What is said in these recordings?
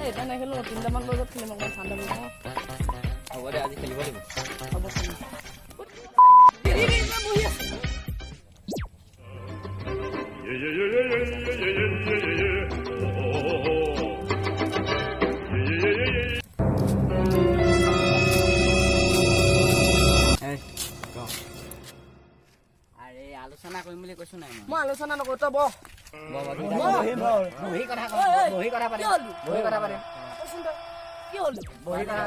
এটা নেখেলো 3টামান বজাত খেলিম অকমান ঠাণ্ডা লাগিব হ'ব দে আজি খেলিব লাগিব হ'ব আলোচনা কৰিম বুলি কৈছো নাই মই আলোচনা নকৰো তই বহ বহি কথা পাতিম কি হ'ল বহি কথা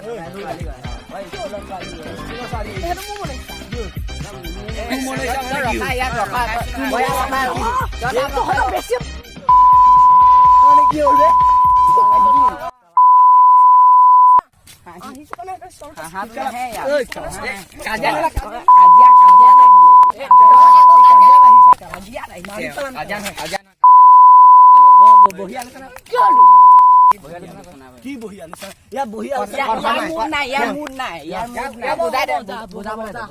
কি বহি আলোচনা ইয়াত বহি আলোচনা ইয়াৰ মুড নাই বুজাই দে বুজাব দে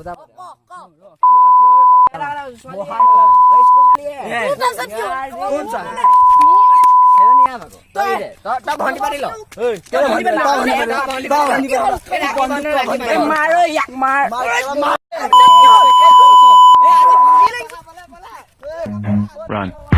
Run.